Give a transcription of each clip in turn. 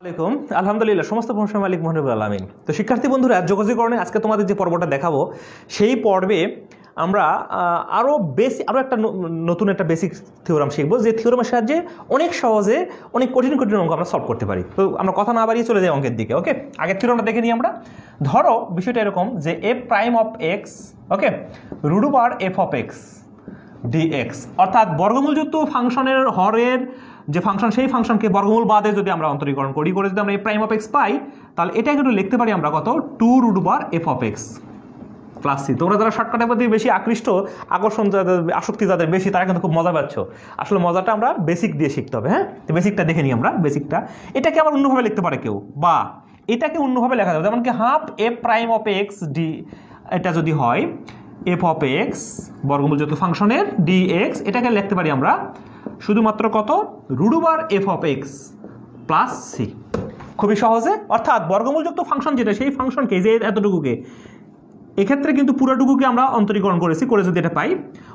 আলাইকুম আলহামদুলিল্লাহ সমস্ত প্রশংসা মালিক মহিবুল আলামিন। তো শিক্ষার্থী বন্ধুরা, যোগাযোগকরণে আজকে তোমাদের যে পর্বটা দেখাবো সেই পর্বে আমরা আরও একটা নতুন একটা বেসিক থিওরাম শিখবো, যে থিওরামের সাহায্যে অনেক সহজে অনেক কঠিন কঠিন অঙ্ক আমরা সলভ করতে পারি। তো আমরা কথা না বাড়িয়ে চলে যাই অঙ্কের দিকে। ওকে, আগের থিওরামটা দেখে নিই আমরা। ধরো বিষয়টা এরকম যে F prime of x, okay, root over F of x dx, অর্থাৎ বর্গমূলযুক্ত ফাংশনের হরের যে ফাংশন, সেই ফাংশনকে বর্গমূল বাদে যদি আমরা অন্তরীকরণ করি করে যদি আমরা এফ প্রাইম অফ এক্স পাই, তাহলে এটাকে একটু লিখতে পারি আমরা কত, 2 root over F of x plus c. তোমরা যারা শর্টকাটের প্রতি বেশি আকর্ষণ যাদের আসক্তি যাদের বেশি, তারা কিন্তু খুব মজা পাচ্ছ। আসলে মজাটা আমরা বেসিক দিয়ে শিখতে হবে। হ্যাঁ, তো বেসিকটা দেখে নিই আমরা। বেসিকটা এটাকে আবার অন্যভাবে লিখতে পারে কেউ, বা এটাকে অন্যভাবে লেখা যাবে, যেমন কি half f prime of x D, এটা যদি হয় এফ অফ এক্স বর্গমূলযুক্ত ফাংশনের ডিএক্স, এটাকে লিখতে পারি আমরা শুধুমাত্র কত, root over F of x plus c. খুবই সহজে, অর্থাৎ বর্গমূলযুক্ত ফাংশন যেটা, সেই ফাংশনকে যে এতটুকুকে, এক্ষেত্রে কিন্তু পুরাটুকুকে আমরা অন্তরীকরণ করেছি, করে যদি এটা পাই,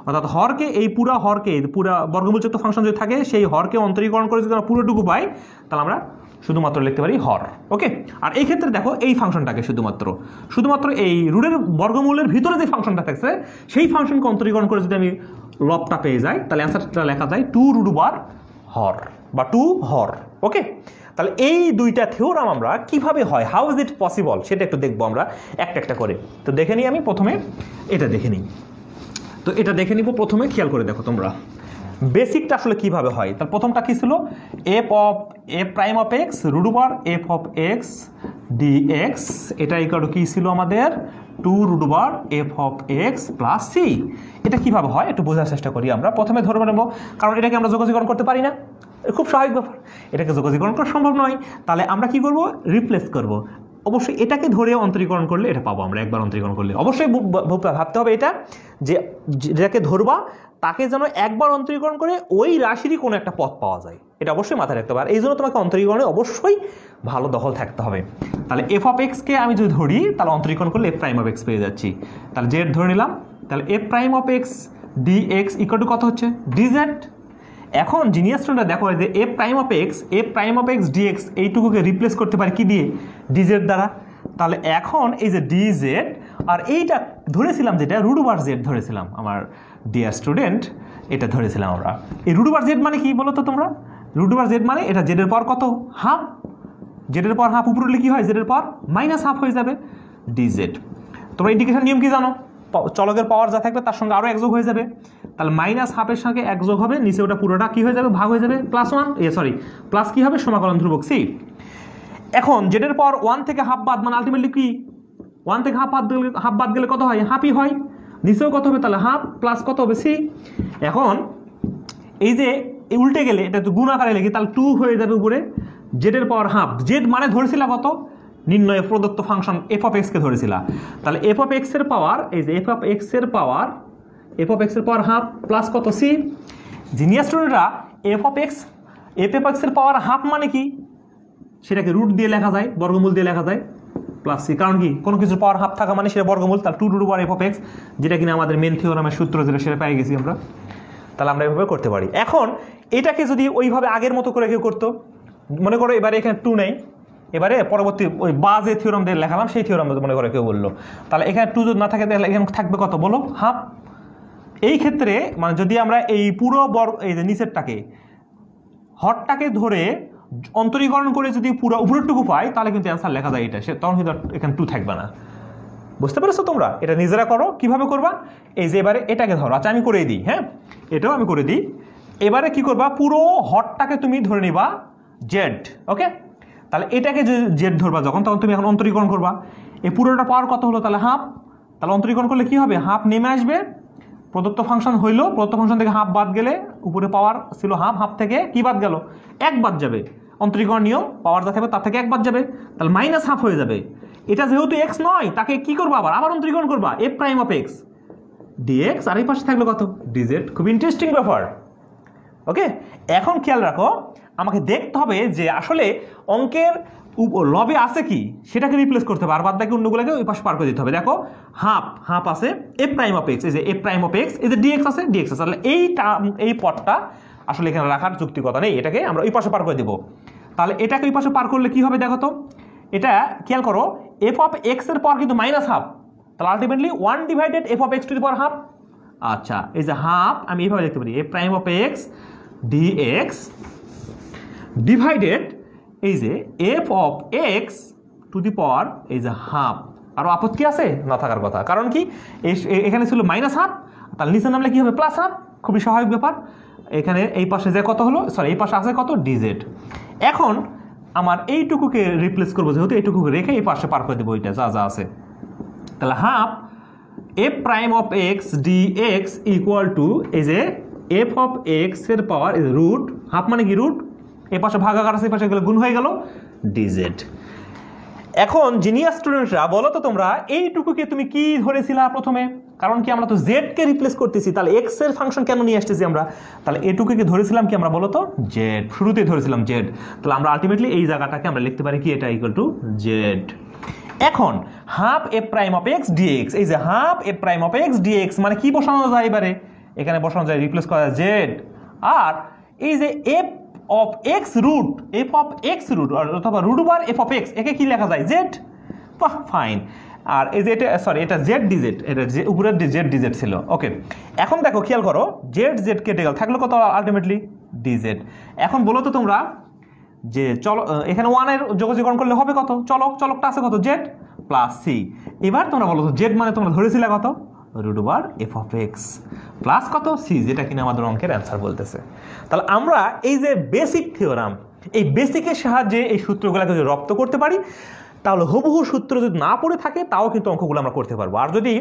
অর্থাৎ হরকে, এই পুরা বর্গমূলযুক্ত ফাংশন যদি থাকে সেই হরকে অন্তরীকরণ করে যদি আমরা পুরোটুকু পাই, তাহলে আমরা শুধুমাত্র লিখতে পারি হর। ওকে, আর এই ক্ষেত্রে দেখো এই ফাংশনটাকে শুধুমাত্র এই রুটের বর্গমূলের ভিতরে যে ফাংশনটা থাকছে সেই ফাংশনকে অন্তরীকরণ করে যদি আমি লবটা পেয়ে যাই, তাহলে অ্যান্সারটা লেখা যায় 2 রুট ওভার হর বা 2 হর। ওকে, তাহলে এই দুইটা থিওরাম আমরা কিভাবে হয়, হাউ ইজ ইট পসিবল, সেটা একটু দেখবো আমরা একটা একটা করে। তো দেখে নিই, আমি প্রথমে এটা দেখে নিই। তো এটা দেখে নিব প্রথমে, খেয়াল করে দেখো তোমরা বেসিকটা আসলে কিভাবে হয়। তার প্রথমটা কি ছিল, f prime of x root over F of x dx, এটা ইকুয়াল টু কি ছিল আমাদের, 2 root over F of x plus c. এটা কিভাবে হয় একটু বোঝার চেষ্টা করি আমরা। প্রথমে ধরে নেব, কারণ এটাকে আমরা যোগাযোগকরণ করতে পারি না, খুব স্বাভাবিক ব্যাপার, এটাকে যোগাযোগকরণ করা সম্ভব নয়। তাহলে আমরা কি করব, রিপ্লেস করব। অবশ্যই এটাকে ধরে অন্তরীকরণ করলে এটা পাবো আমরা, একবার অন্তরীকরণ করলে। অবশ্যই ভাবতে হবে এটা, যে যেটাকে ধরবা তাকে যেন একবার অন্তরীকরণ করে ওই রাশিরই কোনো একটা পথ পাওয়া যায়, এটা অবশ্যই মাথায় রাখতে হবে। আর এই জন্য তোমাকে অন্তরীকরণে অবশ্যই ভালো দখল থাকতে হবে। তাহলে এফ অফ এক্সকে আমি যদি ধরি, তাহলে অন্তরীকরণ করলে এফ প্রাইম অফ এক্স পেয়ে যাচ্ছি। তাহলে জেড ধরে নিলাম, তাহলে F prime of x dx equal to কত হচ্ছে, ডিজেড। এখন জিনিয়াস স্টুডেন্টরা দেখো যে F prime of x dx এইটুকুকে রিপ্লেস করতে পারি কি দিয়ে, ডিজেড দ্বারা। তাহলে এখন এই যে ডিজেড আর এইটা ধরেছিলাম যেটা রুট ওভার জেড ধরেছিলাম আমার ডিয়ার স্টুডেন্ট, এটা ধরেছিলাম আমরা। এই রুট ওভার জেড মানে কি বলো তো তোমরা, রুট ওভার জেড মানে এটা জেডের পর কত, হাফ, জেডের পর হাফ উপরে উঠলে কি হয়, জেডের পর মাইনাস হাফ হয়ে যাবে ডিজেড। তোমরা ইন্ডিকেশন নিয়ম কি জানো, চলকের পাওয়ার যা থাকবে তার সঙ্গে আরও এক যোগ হয়ে যাবে। তাহলে মাইনাস হাফের সঙ্গে এক যোগ হবে, নিচে ওটা পুরোটা কি হয়ে যাবে, ভাগ হয়ে যাবে, প্লাস কি হবে, সমাকলন ধ্রুবক সি। এখন জেডের পর 1 থেকে হাফ বাদ, মানে আলটিমেটলি কি 1 থেকে হাফ বাদ গেলে কত হয়, হাফই হয়, নিচেও কত হবে, তাহলে হাফ প্লাস কত হবে সি। এখন এই যে উল্টে গেলে এটা তো গুণ আকারে লিখি, তাহলে 2 হয়ে যাবে উপরে, জেডের পর হাফ, জেড মানে ধরেছিলাম কত, নির্ণয় প্রদত্ত ফাংশন এফ অফ এক্সকে ধরেছিলাম। তাহলে এফ অফ এক্সের পাওয়ার, এই যে এফ অফ এক্সের পাওয়ার হাফ প্লাস কত সি। জিনিয়াস স্টুডেন্টরা, এফ অফ এক্সের পাওয়ার হাফ মানে কি, সেটাকে রুট দিয়ে লেখা যায়, বর্গমূল দিয়ে লেখা যায়, প্লাস সি। কারণ কি, কোনো কিছুর পাওয়ার হাফ থাকা মানে সেটা বর্গমূল, তাহলে 2 root over F of x, যেটা কিনা আমাদের মেন থিওরামের সূত্র যেটা, সেটা পেয়ে গেছি আমরা। তাহলে আমরা এভাবে করতে পারি। এখন এটাকে যদি ওইভাবে আগের মতো করে কেউ করতো, মনে করো এবারে এখানে 2 নেই, এবারে পরবর্তী ওই যে থিওরাম দিয়ে লেখালাম সেই থিওরাম মনে করে কেউ বললো, তাহলে এখানে 2 যদি না থাকে তাহলে এখানে থাকবে কত বলো, হাফ। এই ক্ষেত্রে মানে যদি আমরা এই পুরো এই যে নিচেরটাকে, হরটাকে ধরে অন্তরীকরণ করে যদি পুরো উপরেরটুকু পাই, তাহলে কিন্তু অ্যান্সার লেখা যায় এটা, তখন কিন্তু এখানে 2 থাকবে না। বুঝতে পেরেছো তোমরা? এটা নিজেরা করো, কিভাবে করবা, এই যে এবারে এটাকে ধরো, আচ্ছা আমি করে দিই, হ্যাঁ এটাও আমি করে দিই। এবারে কি করবা, পুরো হরটাকে তুমি ধরে নিবা জেড। ওকে, তাহলে এটাকে যে জেড ধরবা যখন, তখন তুমি এখন অন্তরীকরণ করবা, এই পুরোটা পাওয়ার কত হলো, তাহলে হাফ। তাহলে অন্তরীকরণ করলে কি হবে, হাফ নেমে আসবে, প্রদত্ত ফাংশন হইলো, প্রদত্ত ফাংশন থেকে হাফ বাদ গেলে উপরে পাওয়ার ছিল হাফ থেকে কি বাদ গেল, 1 বাদ যাবে, অন্তরীকরণ নিয়ম, পাওয়ার যা থাকবে তার থেকে 1 বাদ যাবে, তাহলে মাইনাস হাফ হয়ে যাবে। এটা যেহেতু এক্স নয়, তাকে কি করবো, আবার অন্তরীকরণ করবা, F prime of x dx, আর এই পাশে থাকলো কত, ডিজেড। খুব ইন্টারেস্টিং ব্যাপার। ওকে, এখন খেয়াল রাখো, আমাকে দেখতে হবে যে আসলে অঙ্কের লবে আছে কি, সেটাকে রিপ্লেস করতে হবে, আর বাদ বাকি অন্যগুলোকে ওই পাশে পার করে দিতে হবে। দেখো হাফ আছে, এফ প্রাইম অফ এক্স, এই যে এফ প্রাইম অফ এক্স, এই যে ডিএক্স আছে, তাহলে এই পদটা আসলে এখানে রাখার যুক্তিকতা নেই, এটাকে আমরা ওই পাশে পার করে দেবো। তাহলে এটাকে ওই পাশে পার করলে কি হবে দেখো তো, এটা খেয়াল করো এফ অফ এক্স এর পাওয়ার কিন্তু মাইনাস হাফ, তাহলে ultimately 1 divided F of X to the power half. আচ্ছা এই যে হাফ আমি এইভাবে লিখতে পারি F prime of x dx divided এই যে F of X to the power এই যে হাফ। আরও আপত্তি আছে না থাকার কথা, কারণ কি এখানে ছিল মাইনাস হাফ, তাহলে নিচে নামলে কি হবে প্লাস হাফ, খুবই স্বাভাবিক ব্যাপার। এখানে এই পাশে যে কত হলো, সরি এই পাশে আছে কত ডিজেড। এখন আমার এইটুকুকে রিপ্লেস করবো, যেহেতু এইটুকুকে রেখে এই পাশে পার করে দেবো ওইটা যা যা আছে। তাহলে half f prime of x D x equal to এই যে এফ অফ এক্স এর পাওয়ার রুট, হাফ মানে কি রুট, এ পাশে ভাগাকার আছে, এই পাশে গেলে গুণ হয়ে গেল ডিজেড। এখন জিনিয়াস স্টুডেন্টরা বলো তো তোমরা এইটুকুকে তুমি কি ধরেছিলা প্রথমে, কারণ কি আমরা তো জেড কে রিপ্লেস করতেছি, তাহলে এক্স এর ফাংশন কেন নিয়ে আসতেছি আমরা, তাহলে এটুকুকে ধরেছিলাম কি আমরা বলো তো জেড, শুরুতেই ধরেছিলাম জেড, তাহলে আমরা আলটিমেটলি এই জায়গাটাকে আমরা লিখতে পারি কি এটা ইকুয়াল টু জেড। এখন half f prime of x dx, এই যে half f prime of x dx মানে কি বসানো যায় এবারে, এখানে বসানো যায় রিপ্লেস করা যায় জেড, আর এই যে F of x root, F of x root অথবা root over F of X, একে কি লেখা যায় জেড, বাহ ফাইন। আর এই যে এটা সরি এটা জেড ডিজেড, এটা উপরের জেড ডিজেড ছিল, ওকে। এখন দেখো খেয়াল করো জেড জেড কেটে গেল, থাকলো কত আলটিমেটলি ডিজেড। এখন বলো তো তোমরা যে চলো এখানে ওয়ানের যোগজীকরণ করলে হবে কত, চলকটা আছে কত জেড প্লাস সি। এবার তোমরা বলো তো জেড মানে তোমরা ধরেছিলে কত root over F of x plus কত সি, যেটা কিনা আমাদের অঙ্কের অ্যান্সার বলতেছে। তাহলে আমরা এই যে বেসিক থিওরাম, এই বেসিকের সাহায্যে এই সূত্রগুলোকে যদি রপ্ত করতে পারি, তাহলে হুবহু সূত্র যদি না পড়ে থাকে তাও কিন্তু অঙ্কগুলো আমরা করতে পারবো। আর যদি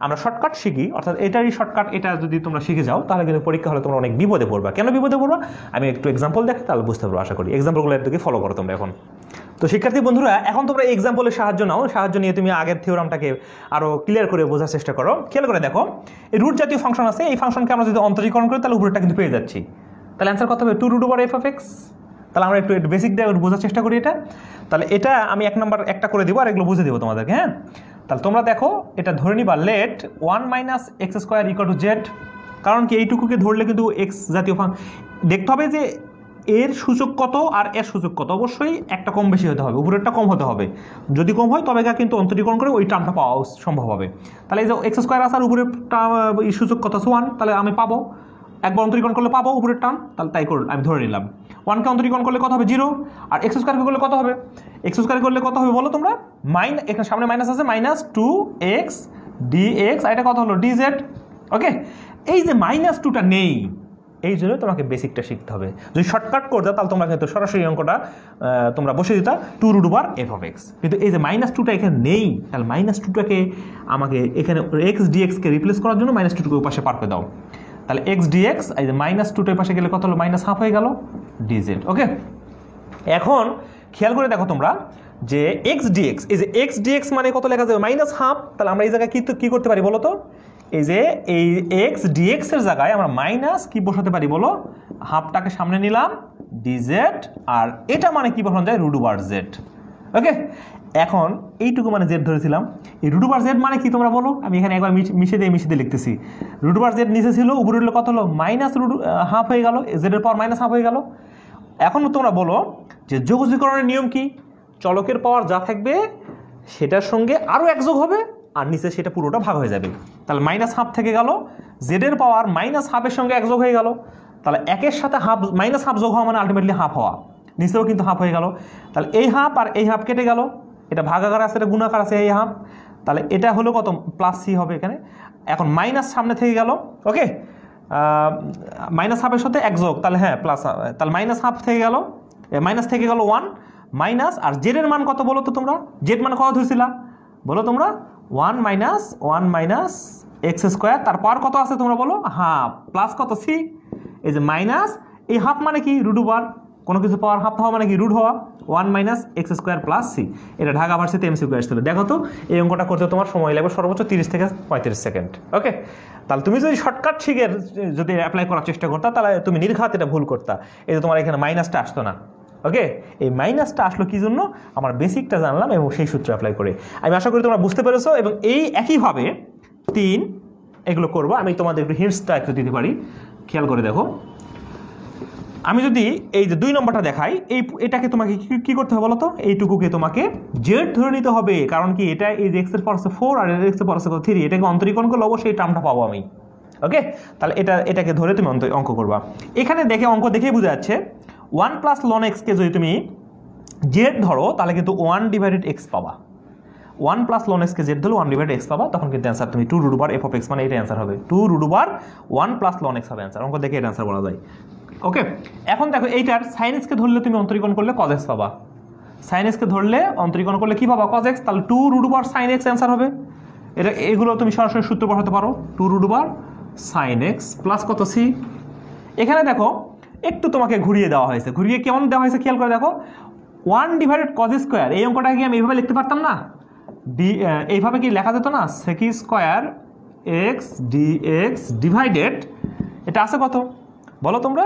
আমরা শর্টকাট শিখি, অর্থাৎ এটারই শর্টকাট, এটা যদি তোমরা শিখে যাও তাহলে কিন্তু পরীক্ষা হলে তোমরা অনেক বিপদে পড়বা। কেন বিপদে পড়বা আমি একটু এক্সাম্পল দেখে তাহলে বুঝতে পারবো, আশা করি এক্সাম্পলগুলো একটু ফলো করো তোমরা এখন। তো শিক্ষার্থী বন্ধুরা এখন তোমরা এক্সাম্পলের সাহায্য নাও, সাহায্য নিয়ে তুমি আগের থিওরামটাকে আরও ক্লিয়ার করে বোঝার চেষ্টা করো। খেয়াল করে দেখো এই রুট জাতীয় ফাংশন আছে, এই ফাংশনকে আমরা যদি অন্তরীকরণ করি তাহলে উপরেরটা কিন্তু পেয়ে যাচ্ছি, তাহলে অ্যান্সার কত হবে two root over F of x. তাহলে আমরা একটু বেসিক দিয়ে বোঝার চেষ্টা করি এটা। তাহলে এটা আমি এক নাম্বার একটা করে দেবো আর এগুলো বুঝে দেবো তোমাদেরকে, হ্যাঁ। তাহলে তোমরা দেখো এটা ধরে নিবা let 1 minus x square equal to z, কারণ কি এইটুকুকে ধরলে কিন্তু এক্স জাতীয় দেখতে হবে যে এর সূচক কত আর এর সূচক কত, অবশ্যই একটা কম বেশি হতে হবে, উপরেরটা কম হতে হবে, যদি কম হয় তবে কিন্তু অন্তরীকরণ করে ওই টার্মটা পাওয়া সম্ভব হবে। তাহলে এই যে এক্স স্কোয়ার আছে আর উপরের সূচক কত 1, তাহলে আমি পাবো একবার অন্তরীকরণ করলে পাবো উপরের টার্ম, তাহলে তাই করে আমি ধরে নিলাম। 1কে অন্তরীকরণ করলে কত হবে 0, আর এক্স স্কোয়ারকে করলে কত হবে, এক্স স্কোয়ার করলে কত হবে বলো তোমরা, এখানে সামনে মাইনাস আছে মাইনাস 2x dx, আর এটা কত হলো dz, ওকে। এই যে -2টা নেই, এই জন্য তোমাকে বেসিকটা শিখতে হবে। যদি শর্টকাট করে দাও তাহলে তোমরা কিন্তু সরাসরি অঙ্কটা তোমরা বসে দিতা 2 root over F of x, কিন্তু এই যে -2টা এখানে নেই, তাহলে -2টাকে আমাকে এখানে x dx কে রিপ্লেস করার জন্য -2টাকে পাশে পার করে দাও, তাহলে x dx এই যে -2টার পাশে গেলে কত হলো -হাফ হয়ে গেল dz, ওকে। এখন খেয়াল করে দেখো তোমরা যে x dx, এই যে x dx মানে কত লেখা যাবে -হাফ, তাহলে আমরা এই জায়গায় কি করতে পারি বলো তো, এই যে এই x dx এর জায়গায় আমরা মাইনাস কি বসাতে পারি বলো, হাফটাকে সামনে নিলাম dz, আর এটা মানে কি বসানো যায় রুট ওভার জেড, ওকে। এখন এইটুকু মানে জেড ধরেছিলাম, এই রুট ওভার জেড মানে কি তোমরা বলো, আমি এখানে একবার মিশে দিয়ে লিখতেছি, রুট ওভার জেড নিচে ছিল, উপরে উঠলে কত হলো হাফ হয়ে গেল, জেডের পাওয়ার -হাফ হয়ে গেল। এখন তোমরা বলো যে যোগজীকরণের নিয়ম কি, চলকের পাওয়ার যা থাকবে সেটার সঙ্গে আরও এক যোগ হবে আর নিচে সেটা পুরোটা ভাগ হয়ে যাবে, তাহলে -হাফ থেকে গেল, জেডের পাওয়ার -হাফের সঙ্গে এক যোগ হয়ে গেল, তাহলে একের সাথে হাফ -হাফ যোগ হওয়া মানে আলটিমেটলি হাফ হওয়া, নিচেও কিন্তু হাফ হয়ে গেল, তাহলে এই হাফ আর এই হাফ কেটে গেল, এটা ভাগাকার আছে এটা গুণাকার আছে এই হাফ, তাহলে এটা হলো কত প্লাস সি হবে এখানে। এখন মাইনাস সামনে থেকে গেল, ওকে, -হাফের সাথে এক যোগ, তাহলে হ্যাঁ প্লাস, তাহলে -হাফ থেকে গেল, মাইনাস থেকে গেল 1 মাইনাস, আর জেডের মান কত বলো তো তোমরা, জেড মান কত ধরছিলা বলো তোমরা 1 মাইনাস এক্স স্কোয়ার, তার পাওয়ার কত আছে তোমরা বলো হাফ, প্লাস কত সি, এই যে মাইনাস এই হাফ মানে কি রুট ওভার, কোনো কিছু পাওয়ার হাফ হওয়া মানে কি রুট হওয়া, 1 minus x square plus c, এটা ঢাকা ভার্সিটিতে এমসিকিউ আসছিল। দেখো তো এই অঙ্কটা করতে তোমার সময় লাগবে সর্বোচ্চ 30 থেকে 35 সেকেন্ড, ওকে। তাহলে তুমি যদি শর্টকাট শিখে যদি অ্যাপ্লাই করার চেষ্টা করতা তাহলে তুমি নির্ঘাত এটা ভুল করতা, এই যে তোমার এখানে মাইনাসটা আসতো না, ওকে। এই মাইনাসটা আসলো কি জন্য, আমার বেসিকটা জানলাম এবং সেই সূত্র অ্যাপ্লাই করে। আমি আশা করি তোমরা বুঝতে পেরেছো, এবং এই একইভাবে 3 এগুলো করবো। আমি তোমাদের একটু হিন্টসটা একটু দিতে পারি, খেয়াল করে দেখো। আমি যদি এই যে 2 নম্বরটা দেখাই, এটাকে তোমাকে কি করতে হবে বলো তো? এইটুকুকে তোমাকে জেড ধরে নিতে হবে, কারণ কি এটা এই যে x এর পাওয়ার 4 আর x এর পাওয়ার 3, এটাকে অন্তরীকরণ করলে অবশ্যই এই টার্মটা পাবো আমি। ওকে, তাহলে এটাকে ধরে তুমি অঙ্ক করবা। এখানে দেখে অঙ্ক দেখেই বোঝা যাচ্ছে 1 প্লাস ln x কে যদি তুমি জেড ধরো তাহলে কিন্তু 1 ডিভাইডেড x পাবা। 1 প্লাস ln x কে জেড ধরলে 1 ডিভাইডেড x পাবা, তখন কিন্তু অ্যান্সার তুমি 2 root over f of x, মানে এটা অ্যান্সার হবে 2 root over 1 plus ln x হবে অ্যান্সার। অঙ্ক দেখে এটা অ্যান্সার বলা যায়। ওকে, এখন দেখো এইটার sin x কে ধরলে তুমি অন্তরীকরণ করলে cos x পাবা। sin x কে ধরলে অন্তরীকরণ করলে কি পাবা? cos x, তাহলে 2 root over sin x answer হবে। এগুলো তুমি সরাসরি সূত্র বসাতে পারো, 2 root over sin x plus কত c। এখানে দেখো একটু তোমাকে ঘুরিয়ে দেওয়া হয়েছে, ঘুরিয়ে কেমন দেওয়া হয়েছে খেয়াল করে দেখো, 1 ডিভাইডেড cos স্কয়ার, এই অঙ্কটাকে কি আমি এইভাবে লিখতে পারতাম না? এইভাবে কি লেখা যেত না? sec square x dx divided, এটা আছে কত বলো তোমরা?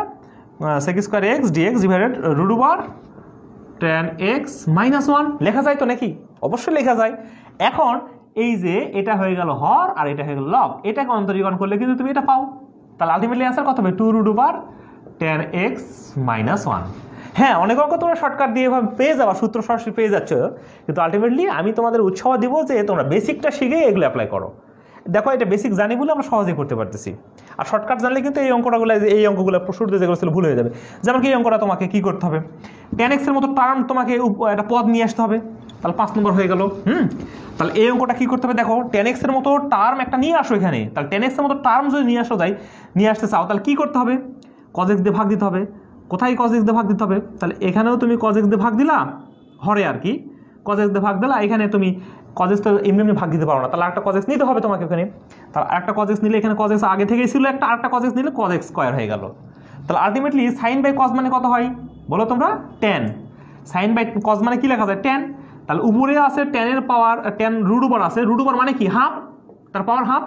sec square x dx divided root over tan x minus 1 লেখা যায় তো নাকি? অবশ্যই লেখা যায়। এখন এই যে এটা হয়ে গেল হর আর এটা হয়ে গেল লব, এটাকে অন্তরীকরণ করলে কিন্তু তুমি এটা পাও। তাহলে আলটিমেটলি অ্যান্সার কত হবে? 2 root over tan x minus 1। হ্যাঁ, অনেক অঙ্ক তোমরা শর্টকাট দিয়ে এভাবে পেয়ে যাবা, সূত্র সরাসরি পেয়ে যাচ্ছ, কিন্তু আলটিমেটলি আমি তোমাদের উৎসাহ দিব যে তোমরা বেসিকটা শিখে এগুলো অ্যাপ্লাই করো। দেখো এটা বেসিক জানি বলে আমরা সহজেই করতে পারতেছি, আর শর্টকাট জানলে কিন্তু এই অঙ্কগুলো শুরুতে যেগুলো ছিল ভুল হয়ে যাবে। যেমন কি এই অঙ্কটা তোমাকে কি করতে হবে? tan x এর মতো টার্ম তোমাকে একটা পদ নিয়ে আসতে হবে, তাহলে 5 নম্বর হয়ে গেল। তাহলে এই অঙ্কটা কি করতে হবে? দেখো tan x এর মতো টার্ম একটা নিয়ে আসো এখানে, তাহলে tan x এর মতো টার্ম যদি নিয়ে আসতে চাও তাহলে কি করতে হবে? cos x দিয়ে ভাগ দিতে হবে। কোথায় cos x দিয়ে ভাগ দিতে হবে? তাহলে এখানেও তুমি cos x দিয়ে ভাগ দিলা, হরে আর কি cos x দিয়ে ভাগ দিলা, এখানে তুমি cos x তো এমনি ভাগ দিতে পারো না, তাহলে একটা cos x নিতে হবে তোমাকে ওখানে। তাহলে আরেকটা cos x নিলে, এখানে cos x আগে থেকেই ছিল একটা, আরেকটা cos x নিলে cos x স্কয়ার হয়ে গেল। তাহলে আলটিমেটলি sin বাই cos মানে কত হয় বলো তোমরা? tan। sin বাই cos মানে কি লেখা যায়? tan। তাহলে উপরে আছে tan এর পাওয়ার, tan রুট ওভার আছে, রুট ওভার মানে কি? হাফ, তার পাওয়ার হাফ,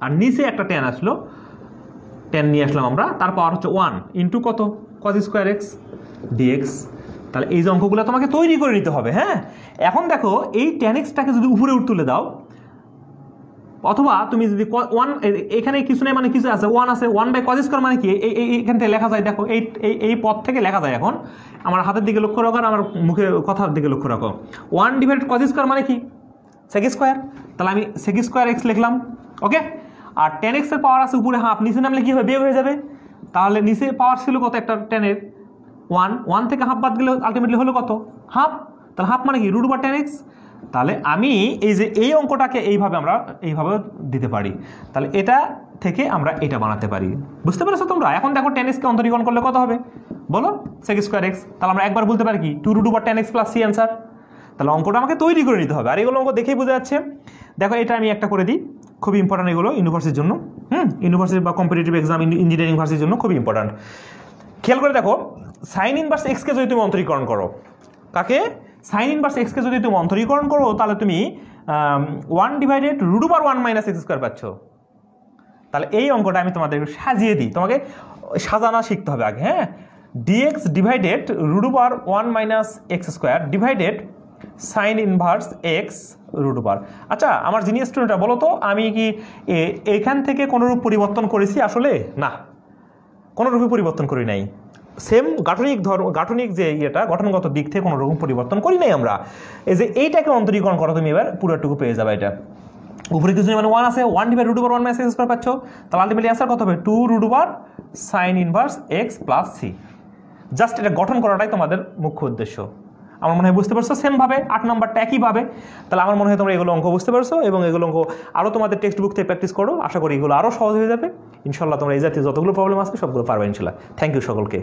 আর নিচে একটা tan আসলো, tan নিয়ে আসলাম আমরা, তার পাওয়ার হচ্ছে 1 ইন্টু কত? cos square x dx। তাহলে এই যে অঙ্কগুলো তোমাকে তৈরি করে নিতে হবে। হ্যাঁ, এখন দেখো এই tan x-টাকে যদি উপরে তুলে দাও, অথবা তুমি যদি 1 এখানে কিছু নেই মানে কিছু আছে, 1 আছে, 1 বাই cos স্কয়ার মানে কি? এইখান থেকে লেখা যায়, দেখো এই পদ থেকে লেখা যায়। এখন আমার হাতের দিকে লক্ষ্য রাখো আর আমার মুখের কথার দিকে লক্ষ্য রাখো। 1 ডিভাইডেড cos স্কয়ার মানে কি? sec square. তাহলে আমি sec স্কয়ার x লিখলাম। ওকে, আর tan x এর পাওয়ার আছে উপরে হাফ, নিচে নামলে কি হবে? বিয়োগ হয়ে যাবে। তাহলে নিচে পাওয়ার ছিল কত একটা tan এর? 1 থেকে হাফ বাদ গেলে আলটিমেটলি হলো কত? হাফ। তাহলে হাফ মানে কি? Root over tan x। তাহলে আমি এই যে এই অঙ্কটাকে এইভাবে দিতে পারি, তাহলে এটা থেকে আমরা এটা বানাতে পারি। বুঝতে পেরেছো তোমরা? এখন দেখো tan x কে অন্তরীকরণ করলে কত হবে বলো? sec square x। তাহলে আমরা একবার বলতে পারি কি? 2 root over tan x plus c answer. তাহলে অঙ্কটা আমাকে তৈরি করে নিতে হবে, আর এগুলো অঙ্ক দেখেই বোঝা যাচ্ছে। দেখো এটা আমি একটা করে দিই, খুবই ইম্পর্টেন্ট এগুলো ইউনিভার্সিটির জন্য। ইউনিভার্সিটি বা কম্পিটিটিভ এক্সাম, ইঞ্জিনিয়ারিং ভার্সিটির জন্য খুবই ইম্পর্টেন্ট। খেয়াল করে দেখো, সাইন ইনভার্স x কে যদি তুমি অন্তরীকরণ করো, কাকে? সাইন ইনভার্স x কে যদি তুমি অন্তরীকরণ করো তাহলে তুমি 1 divided root over 1 minus x square পাচ্ছ। তাহলে এই অঙ্কটা আমি তোমাদের সাজিয়ে দিই, তোমাকে সাজানো শিখতে হবে আগে। হ্যাঁ, dx divided root over 1 minus x square divided sine inverse x root over. আচ্ছা, আমার জিনিয়াস স্টুডেন্টরা বলো তো, আমি কি এখান থেকে কোনো রূপ পরিবর্তন করেছি? আসলে না, কোনো রূপে পরিবর্তন করি নাই। সেম গাঠনিক যে ইয়েটা, গঠনগত দিক থেকে কোনো রকম পরিবর্তন করি নাই আমরা। এই যে এইটাকে অন্তরীকরণ করো তুমি, এবার পুরোটুকু পেয়ে যাবে। এটা উপরে কিছু মানে 1 আছে, 1 divide root over 1 minus x square পাচ্ছ। তাহলে আলটিমেটলি অ্যান্সার কত হবে? 2 root over sine inverse x plus c। Just এটা গঠন করাটাই তোমাদের মুখ্য উদ্দেশ্য। আমার মনে হয় বুঝতে পারছো। সেমভাবে 8 নাম্বারটা একইভাবে। তাহলে আমার মনে হয় তোমরা এগুলো অঙ্ক বুঝতে পারছো, এবং এগুলো অঙ্ক আরও তোমাদের টেক্সট বুক থেকে প্র্যাকটিস করো। আশা করি এগুলো আরও সহজ হয়ে যাবে ইনশাল্লাহ। তোমরা এই জাতীয় যতগুলো প্রবলেম আসবে সবগুলো পারবে ইনশাল্লাহ। থ্যাংক ইউ সকলকে।